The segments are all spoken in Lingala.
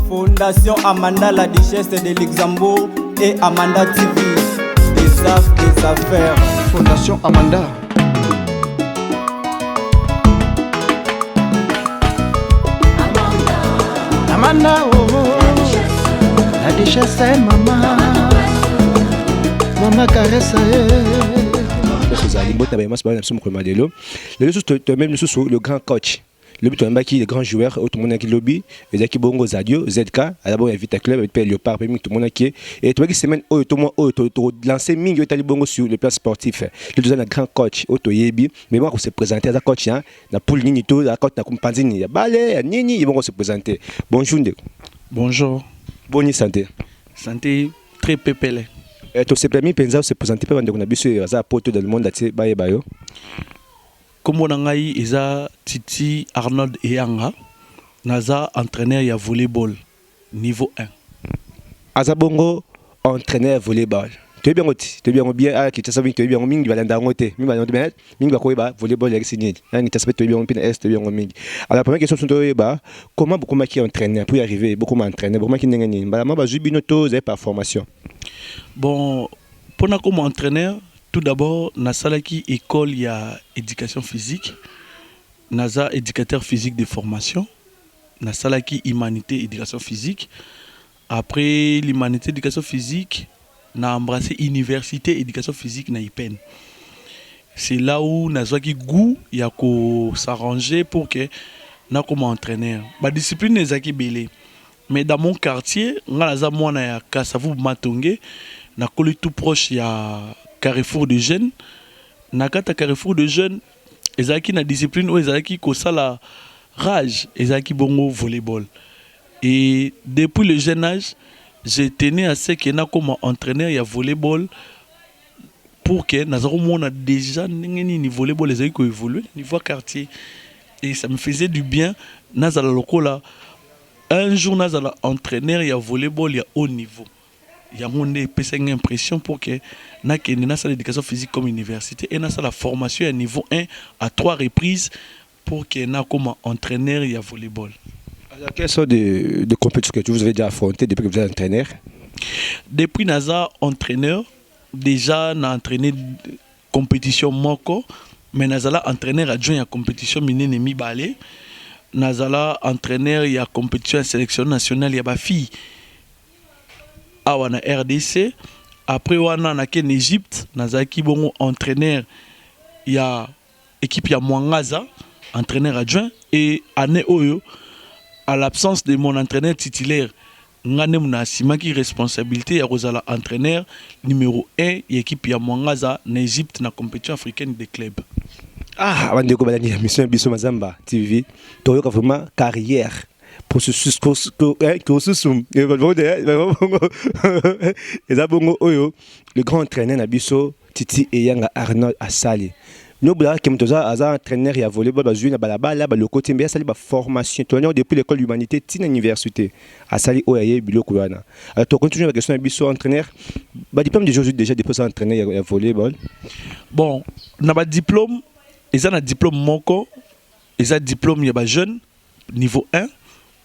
Fondation Amanda, la duchesse de Luxembourg et Amanda TV, des arts, des affaires. Fondation Amanda. Amanda, oh, la duchesse, maman. Maman caresse. Le grand coach. Le but est le grand joueur, tout le monde qui lobby, les qui bongo Zadio, ZK, à la bonne invite club, avec Léopard, tout le monde qui est. Et toi qui semaine, tout le monde lancé ming, tu bongo sur le plan sportif. Le deuxième grand coach, Otto Yebi, mais moi on s'est présenté à la coach, na poule nini tout, la coach na kumpanzini, ya balé, nini, ils vont se présenter. Bonjour. Bonjour. Bonne santé. Santé très pépélé. Et tu sais permis penza se présenter pendant qu'on a bisu à poto dans le monde là, baye bayo. Comme on a eu Titi Arnold Eyanga, naza entraîneur ya volleyball niveau 1. Azabongo entraîneur volleyball. Tu es bien oti, tu es bien ah qui tu es bien mingi balanda ngote, mingi ba koyeba volleyball ya signé. Ni tu es bien pin est, tu es bien mingi. Alors la première question c'est comment beaucoup qui entraîneur pour y arriver, beaucoup entraîneur, beaucoup qui n'engani. Ba ba jubinoto c'est par formation. Bon, pour na comme entraîneur tout d'abord, na salaki école il y a éducation physique, naza éducateur physique de formation, na salaki humanité éducation physique. Après l'humanité éducation physique, na embrassé université éducation physique na IPEN. C'est là où naza ki goût il y a ko s'arranger pour que na comme entraîneur. Ma discipline est zaki belé. Mais dans mon quartier, naza moi na ya Kasavu Matongé, na koli tout proche il y a Carrefour de jeunes, nakata Carrefour de jeunes, ezaki na discipline ou ezaki ko sala rage, ezaki bongo volleyball. Et depuis le jeune âge, j'ai tenu à ce que na comme entraîneur ya volleyball pour que nazaro mona déjà ni volleyball ezaki ko évoluer niveau quartier et ça me faisait du bien nazala lokola un jour nazala entraîneur ya volleyball ya haut niveau. Il y a une impression pour que na l'éducation physique comme université et na la formation à niveau 1 à 3 reprises pour que na comme entraîneur il y a volleyball. Alors quelles sortes de compétitions que vous avez déjà affrontées depuis que vous êtes entraîneur? Depuis naza entraîneur déjà na entraîné compétition moko mais nazala entraîneur adjoint à compétition minene mi balé nazala entraîneur il y a compétition à sélection nationale il y a ba fille awana RDC après wana na ken Égypte nazaki bongo entraîneur ya équipe ya Mwangaza entraîneur adjoint et année oyo à l'absence de mon entraîneur titulaire ngane muna simaki responsabilité ya kozala entraîneur numéro 1 ya équipe ya Mwangaza na Égypte na compétition africaine des clubs. Ah bandeko balani mission biso mazamba TV toyoka vraiment carrière processus le grand entraîneur Nabiso Titi Eyanga Arnold Asali. Nous avons un entraîneur qui a volé le côté mais ça formation depuis l'école d'humanité à l'université Asali Oyaye Bilo Kouana. Alors tu continues la question Nabiso entraîneur diplôme de Jésus déjà déposé entraîneur à volleyball. Bon, on a diplôme, ils ont un diplôme moko, ils ont un diplôme il y a jeune niveau 1.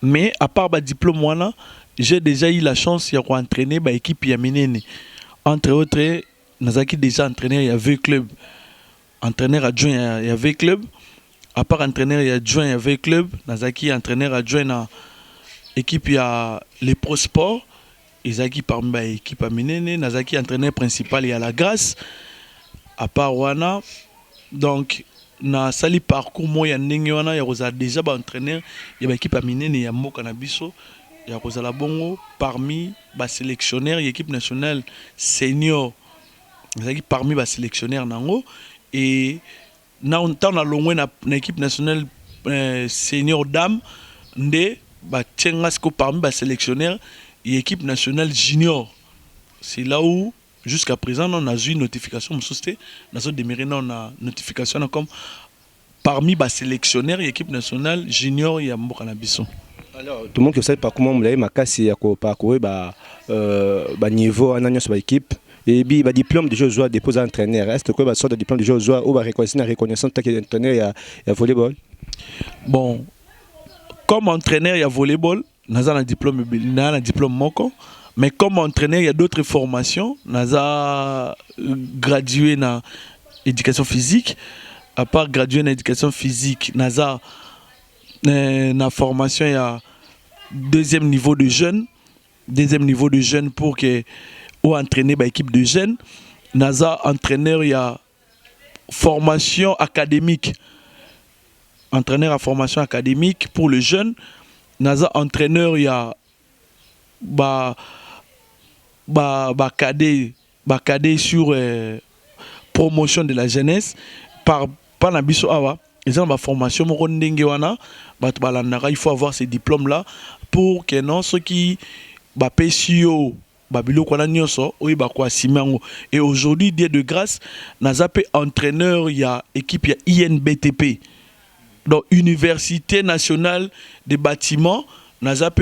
Mais à part le diplôme, j'ai déjà eu la chance d'entraîner l'équipe Yaminene. Entre autres, nous avons déjà entraîné il y avait club. Entraîneur adjoint il y avait club. À part entraîneur adjoint il y avait club, nous avons entraîneur adjoint dans l'équipe les Pro Sport. Ils ont parmi l'équipe Yaminene. Nous avons entraîneur principal il y a la Grâce. À part Wana, donc na sali parcours moi ya ndenge wana ya kozala déjà ba entraîneur ya ba équipe aminene ya mboka na biso ya kozala bongo parmi ba sélectionneur ya équipe nationale senior ezaki parmi ba sélectionneur nango et na on na longwe na équipe nationale senior dame nde ba tsenga sko parmi ba sélectionneur ya équipe nationale junior. C'est là où jusqu'à présent, on a eu une notification, on a démarré une notification comme parmi les sélectionneurs de l'équipe nationale junior et Mboka Nabiso. Alors, tout le monde qui sait pas comment vous avez marqué parcourir niveau en année sur l'équipe et puis diplôme de joueur déposé entraîneur. Est-ce que sorte de diplôme de joueur ou reconnaissance tant qu'entraîneur il y a volleyball? Bon, comme entraîneur il y a volleyball, naza un diplôme moko. Mais comme entraîneur, il y a d'autres formations. Naza gradué dans éducation physique. À part gradué dans éducation physique, naza na formation, il y a deuxième niveau de jeunes pour que ou entraîner l'équipe de jeunes. Naza entraîneur, il y a formation académique. Entraîneur à formation académique pour le jeune. Naza entraîneur, il y a cadet sur promotion de la jeunesse par na biso awa. Ils ont ma formation il faut avoir ces diplômes là pour que non ceux qui PCO et aujourd'hui Dieu de grâce nazape entraîneur il y a équipe il y a INBTP donc Université nationale des bâtiments nazape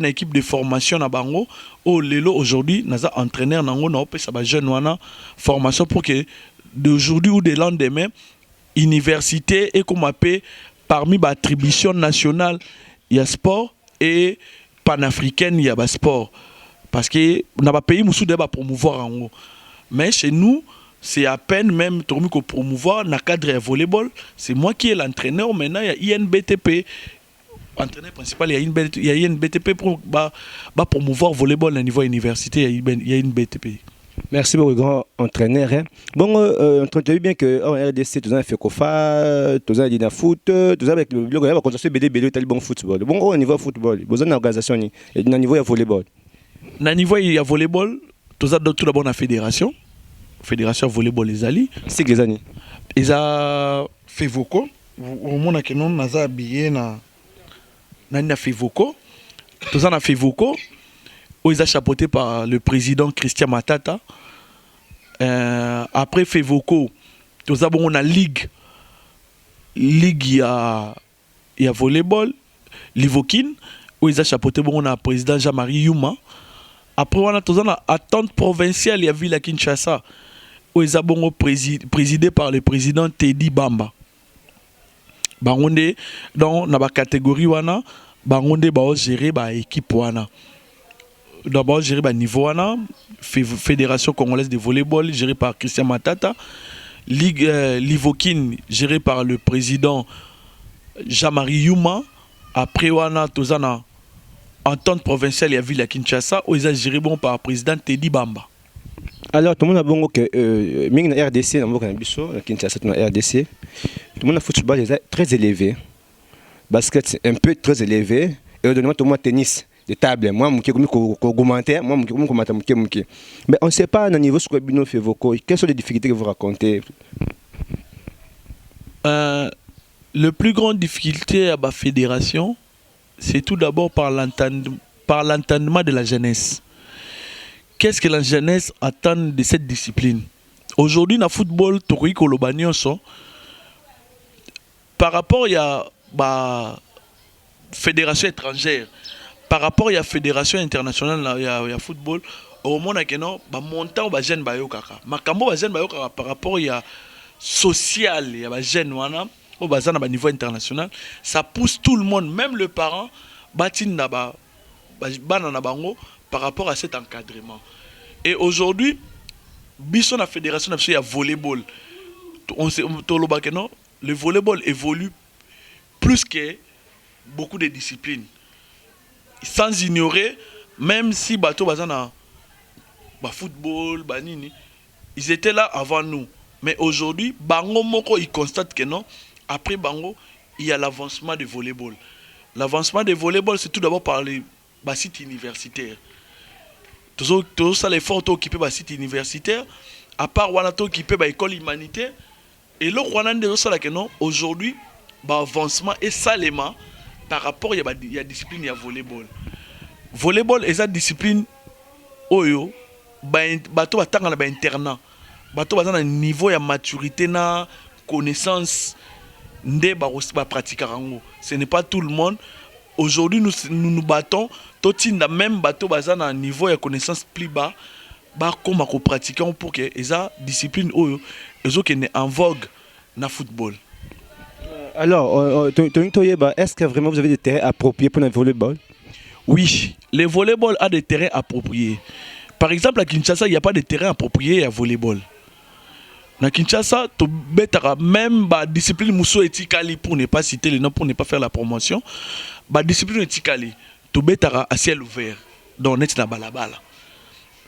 na équipe de formation na bango au lelo aujourd'hui naza entraîneur nango na opesa ba jeune wana formation pour que d'aujourd'hui ou de lendemain université et comme appelé parmi les attributions nationales il y a sport et panafricaine il y a sport parce que n'a pas pays musu de promouvoir en haut mais chez nous c'est à peine même tourmi ko promouvoir na cadre de volleyball c'est moi qui est l'entraîneur maintenant il y a INBTP entraîneur principal il y a INBTP pour promouvoir volleyball au niveau université il y a INBTP. Merci beaucoup, grand entraîneur. Hein. Bon, on a vu bien que en RDC, tu as fait COFA, tu as dit dans foot, tu as avec le blog, on a fait BD, tu as bon football. Bon, au niveau football, vous avez une organisation, au niveau de volleyball. Au niveau de volleyball, tu as tout d'abord la fédération volleyball les Ali. C'est que les années. Ils ont fait voco. Au moment où nous avons habillé na fait voco. Tu as fait voco. Ils ont chapeauté par le président Christian Matata. Après Fevoco, nous avons une ligue. Il y a volleyball, l'Ivoquine, où ils ont chapeauté le président Jean-Marie Yuma. Après, on a attente provinciale, il y a Ville à Kinshasa, où ils ont présidé par le président Teddy Bamba. Bangonde, dans la catégorie, Bangonde va gérer l'équipe. D'abord géré par niveau Fédération congolaise de volleyball gérée par Christian Matata, Ligue Livokine gérée par le président Jean-Marie Yuma. Après wana tozana entente provinciale ya ville à Kinshasa où ils ont géré par le président Teddy Bamba. Alors tout le monde a bon que ming na RDC na mboka na biso na Kinshasa na RDC tout le monde a football est très élevé, basket c'est un peu très élevé et au-delà tout le monde tennis de table, moi, mais on ne sait pas au niveau de ce fait vocaux. Quelles sont les difficultés que vous racontez? Le plus grande difficulté à la fédération, c'est tout d'abord par l'entendement de la jeunesse. Qu'est-ce que la jeunesse attend de cette discipline? Aujourd'hui, dans le football, par rapport à la fédération étrangère, par rapport à la fédération internationale de football, au moment où montant ba jeune ba yo kaka. Makambo ba jeune ba yo kaka par rapport à social, il y a ba jeune wana au bazana ba niveau international, ça pousse tout le monde, même le parent batin na ba bana na bango par rapport à cet encadrement. Et aujourd'hui, biso na fédération na ya volleyball. On sait le volleyball évolue plus que beaucoup de disciplines. Sans ignorer, même si bateau bazana football, banini, ils étaient là avant nous. Mais aujourd'hui, bango moko ils constatent que non. Après bango, il y a l'avancement du volleyball. L'avancement du volleyball, c'est tout d'abord par les sites universitaires. Tout ça les forts occupés par sites universitaires. À part wanato occupé par l'école humanitaire. Et là, on a des choses que non. Aujourd'hui, l'avancement est salement. Par rapport à la discipline de volleyball. Volleyball est une discipline oyo bato batanga na ba internat. Bato bazana niveau de maturité na connaissance ndé ba pratiquer rango. Ce n'est pas tout le monde. Aujourd'hui nous battons totinda même bato bazana niveau de connaissance plus bas comme à pratiquer pour que esa discipline oyo ezo kene en vogue na football. Alors, est-ce que vraiment vous avez des terrains appropriés pour le volleyball? Oui, le volleyball a des terrains appropriés. Par exemple, à Kinshasa, il n'y a pas de terrain approprié à volleyball. Na Kinshasa, tu betara même la discipline Mousso et Tikali, pour ne pas citer les noms, pour ne pas faire la promotion. La discipline et Tikali, tu betara à ciel ouvert, dans net na balabala.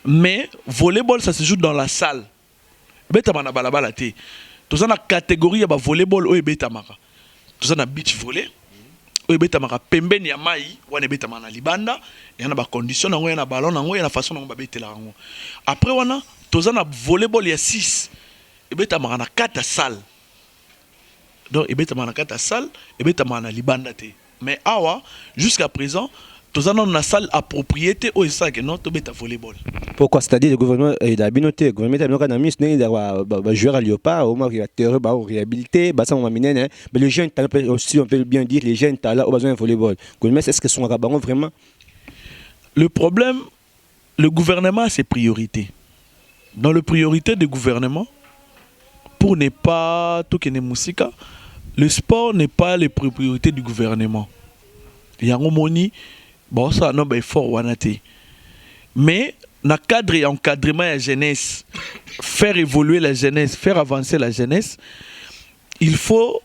Mais volleyball, ça se joue dans la salle. Betama na balabala te. Tu as une catégorie de volleyball ou betamaka. Tu as une beach volley. Ou betamaka pembeni ya mai, wana betama na libanda, il y a des conditions, il y a des ballons, il y a des façons de betela. Après wana, tu as un volleyball il y a 6. Et bien, tu as 4 salles. Donc, tu as 4 salles, et bien, tu as libanda. Mais awa, jusqu'à présent, tu as une salle appropriée où il s'agit de volleyball. Pourquoi? C'est-à-dire le gouvernement a bien noté, le gouvernement a mis des joueurs à Léopard, au moins il a réhabilité, mais les jeunes talents, aussi on peut bien dire, les jeunes talents ont besoin de volleyball. Le gouvernement, est-ce que sont vraiment? Le problème, le gouvernement a ses priorités. Dans les priorités du gouvernement, pour ne pas tout le sport n'est pas les priorités du gouvernement. Il y a un moni, bon ça non ben fort wanate. Mais dans le cadre et encadrement de la jeunesse, faire évoluer la jeunesse, faire avancer la jeunesse, il faut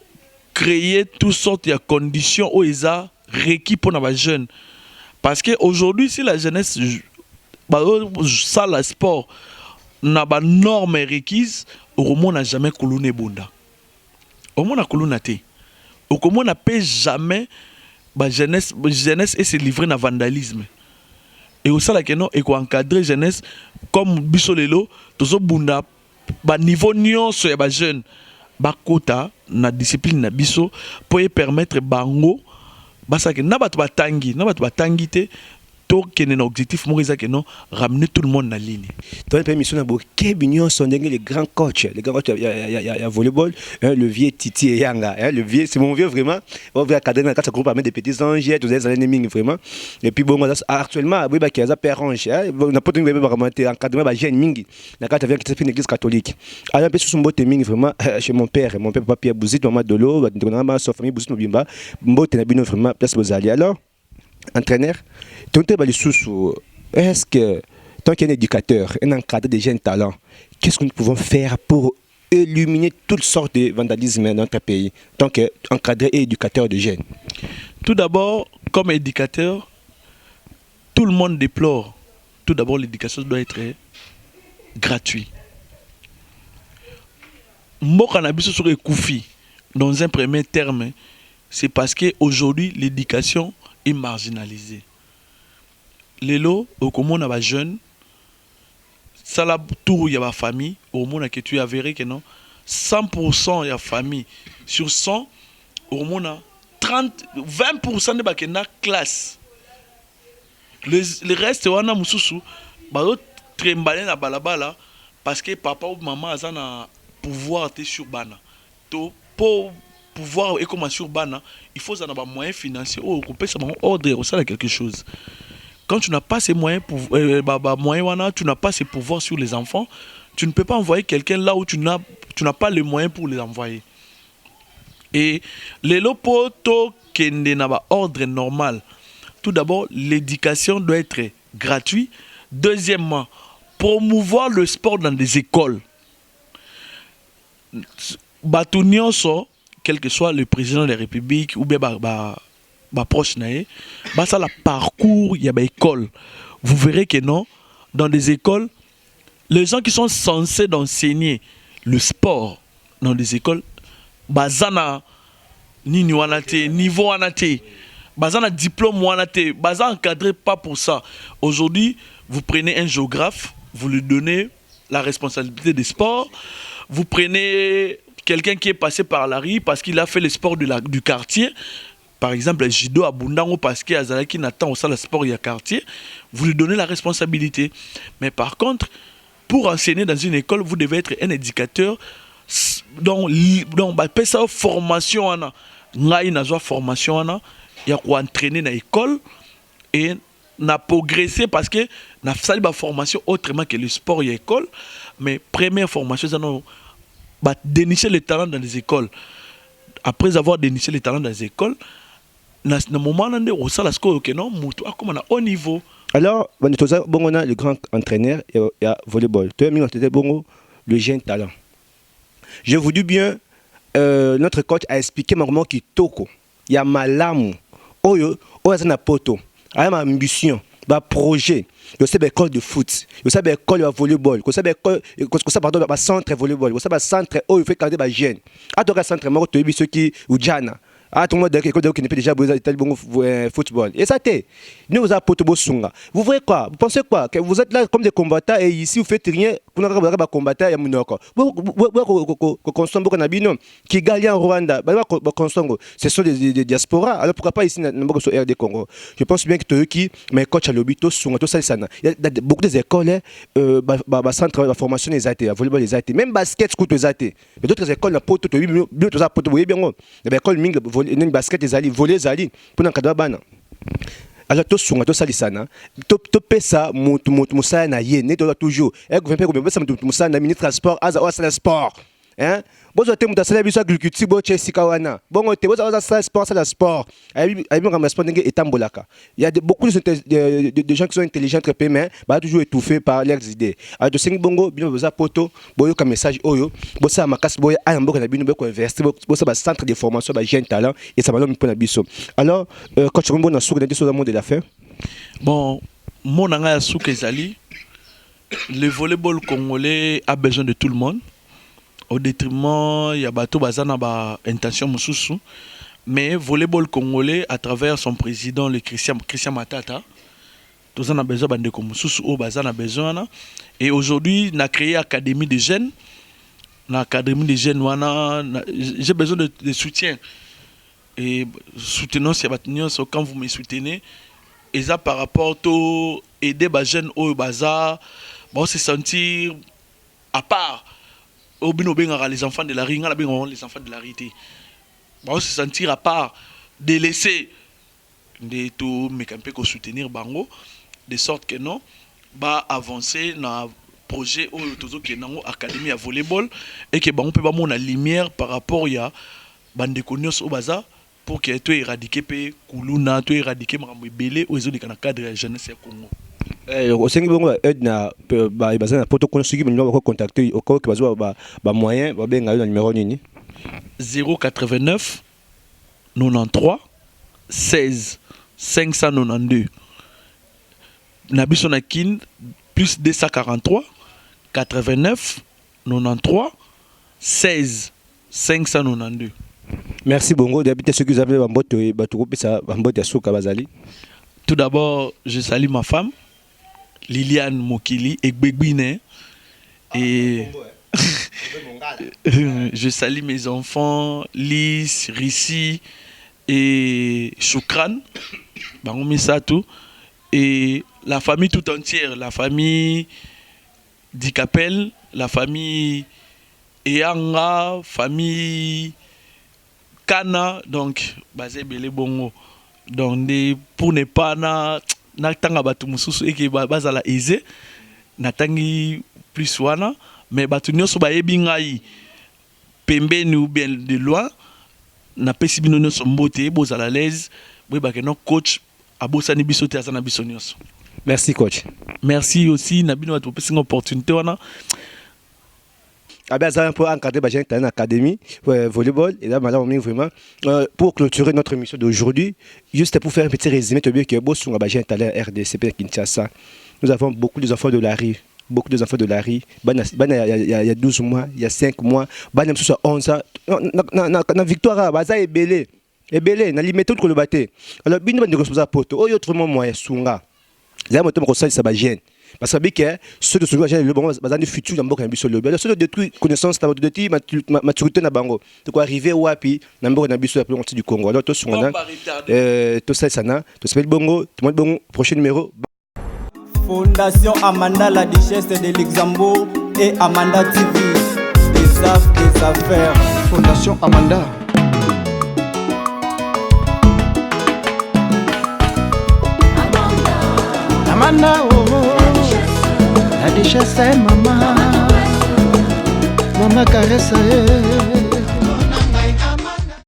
créer toutes sortes de conditions où ils ont requis pour les jeunes. Parce qu'aujourd'hui, si la jeunesse, ça le sport, n'a pas normes requises, au moins n'a jamais colonné bunda. Au moins n'a colonné té. Au moins n'a pas jamais la jeunesse et se livrer na vandalisme. Et au ça la kenon et ko encadrer jeunesse comme bisolelo tozo bunda ba niveau nyonso ya ba jeune ba kota na discipline na biso pour permettre bango ba ça que na ba tangi te quel est l'objectif, ramener tout le monde dans la ligne. Dans les permissions, sont les grands coachs. Les grands coachs, il y a volleyball, le vieux Titi et Yanga. Le vieux, c'est mon vieux vraiment. On va cadrer dans le groupe avec des petits anges, tous les ennemis vraiment. Et puis bon, actuellement, il y a des pères anges. On n'a pas de encadrement de jeunes mingi. La carte vient qui s'appelle l'église catholique. Alors, sur son botte mingi vraiment, chez mon père Papier Bouzit, maman de l'eau, sa famille Bouzit Nobimba, botte n'a bien vraiment place aux alliés. Alors, entraîneur, est-ce que, tant qu'il y a un éducateur, un encadreur de jeunes talents, qu'est-ce que nous pouvons faire pour éliminer toutes sortes de vandalisme dans notre pays, tant qu'encadreur et éducateur de jeunes? Tout d'abord, comme éducateur, tout le monde déplore. Tout d'abord, l'éducation doit être gratuite. Dans un premier terme, c'est parce qu'aujourd'hui, l'éducation est marginalisée. Les lots, au commun, on a des jeunes, ça la tour, il y a ma famille, au moins, que tu as avéré que non, 100% il y a famille. Sur 100, au moins, 20% de la classe. Le reste, on a moussou, trembler na balabala, parce que papa ou maman a un pouvoir sur bana. Pour pouvoir et comment sur bana, il faut avoir des moyens financiers, ou couper ça ordre ou ça quelque chose. Quand tu n'as pas ces moyens, tu n'as pas ces pouvoirs sur les enfants, tu ne peux pas envoyer quelqu'un là où tu n'as pas les moyens pour les envoyer. Et les lopoto qui n'ont ordre normal. Tout d'abord, l'éducation doit être gratuite. Deuxièmement, promouvoir le sport dans des écoles. Quel que soit le président de la République ou bien proche ça la parcours il y a des écoles. Vous verrez que non, dans des écoles, les gens qui sont censés enseigner le sport dans des écoles, bazana niveau anate, bazana diplôme anate, bazana encadré pas pour ça. Aujourd'hui, vous prenez un géographe, vous lui donnez la responsabilité des sports, vous prenez quelqu'un qui est passé par la rue parce qu'il a fait le sport du quartier. Par exemple, le judo à Bundango parce qu'il y a qui n'attend au le sport il y a quartier, vous lui donnez la responsabilité. Mais par contre, pour enseigner dans une école, vous devez être un éducateur donc ça formation ana ngai nazo formation ana ya ko entraîner dans l'école et n'a progressé parce que n'a sali ba formation autrement que le sport et l'école, mais première formation ça non dénicher les talents dans les écoles. Après avoir déniché les talents dans les écoles, na moment nande au sala score que non mutu akoma na haut niveau. Alors on a le grand entraîneur et volleyball toi mi on bongo le jeune talent. Je vous dis bien notre coach a expliqué comment qui toko il y a malamu oyo na poto a ma ambition ba projet yo sais école de foot yo sais école de volleyball yo sais école ko ça pardon ba centre volleyball yo sais ba centre oyo fait garder ba jeune a to ka centre moko to biso ki ujana ah tout le monde qui n'est pas déjà tel bon football et ça t'est nous vous apportons sunga vous voyez quoi vous pensez quoi que vous êtes là comme des combattants et ici vous faites rien pour nous pas combattre ya munoko vous consomme beaucoup na bino qui gagne en Rwanda ba consomme ce sont des diaspora alors pourquoi pas ici na sur RD Congo je pense bien que toi qui mais coach à l'obito sunga tout ça il y a beaucoup des écoles ba centre de formation les AT volleyball les AT même basket scout les AT mais d'autres écoles na poto to bien tout ça poto bien bon école mingi une basket ezali voler ezali pour encadrer bana alors to sunga to salisana to pesa mutu musaya na ye ne to toujours et gouvernement ko pesa mutu musaya na ministre transport aza wa sport hein bozo te mutu sala biso agriculture bo che sikawana bongo te bozo sala sport ayi ngamba sport ndenge etambolaka il y a beaucoup de gens qui sont intelligents très peu mais ba toujours étouffés par leurs idées alors to sengi bongo bino boza poto boyo ka message oyo bosa makasi boyo aya mboka na bino ko investir bosa ba centre de formation ba jeune talent et ça va l'homme pour na biso alors coach Rombo na souka de monde de la fin bon mon anga ya souka ezali le volleyball congolais a besoin de tout le monde au détriment ya bato bazana ba intention mususu mais volleyball congolais à travers son président le Christian Matata tous en a besoin bande comme mususu au bazana besoin et aujourd'hui n'a créé académie de jeunes wana j'ai besoin de soutien et soutenons si batenir quand vous me soutenez et ça par rapport au aider ba jeunes au baza bon se sentir à part les enfants de la rue, les enfants de la rue. On se sentir à part, délaissé de tout, mais qu'on peut soutenir Bango, de sorte que non, va avancer dans le projet qui est dans l'académie à volleyball et que on peut avoir la lumière par rapport à bande de au bazar pour que tu éradiqué Kuluna, tu éradiqué Marambo Belé aux autres dans le cadre de la jeunesse au Congo. Au sein de Edna, bazana poto kono suki mino ko contacter au cas que bazo ba moyen ba benga le numéro nini 089 93 16 592 Nabiso Nakin plus 243 89 93 16 592. Merci Bongo d'habiter ceux que vous avez bamboto batoko pesa bamboto ya souka bazali. Tout d'abord, je salue ma femme Liliane Mokili et Gbegwine et je salue mes enfants Lys, Rissi et Choukran Bangoumi Satou et la famille tout entière, la famille Dikapel, la famille Eanga, famille Kana, donc basé Belé Bongo. Donc pour ne pas na tanga batu mususu eke bazala aisé na tangi plus wana mais batu nyoso ba yebi ngai pembeni ou bien de loin na pesi bino nyoso mbote bozala l'aise boy ba que no coach abosani biso te azana biso nyoso. Merci coach. Merci aussi na bino batu pesi opportunité wana Abazan pour encadrer la jeune talent académie volleyball et là madame vraiment pour clôturer notre émission d'aujourd'hui juste pour faire un petit résumé tu bien que boss on a jeune talent RDCP Kinshasa nous avons beaucoup d'enfants de la rue il y a 12 mois il y a 5 mois bana sur 11 ans na victoire baza ebelé na limite tout le batté alors bino de responsable poto autrement moi sunga là moi to ça ba jeune parce que ceux de ce le bon bazan du futur dans beaucoup ambition le bien ceux de détruire connaissance ta de maturité na bango de quoi arriver wapi na mboko na biso ya du Congo alors to sunga to ça sana to s'appelle bongo tout le monde bon prochain numéro. Fondation Amanda la Duchesse de Luxembourg et Amanda TV des affaires. Fondation Amanda. Amanda, oh, la Duchesse, maman, maman caresse.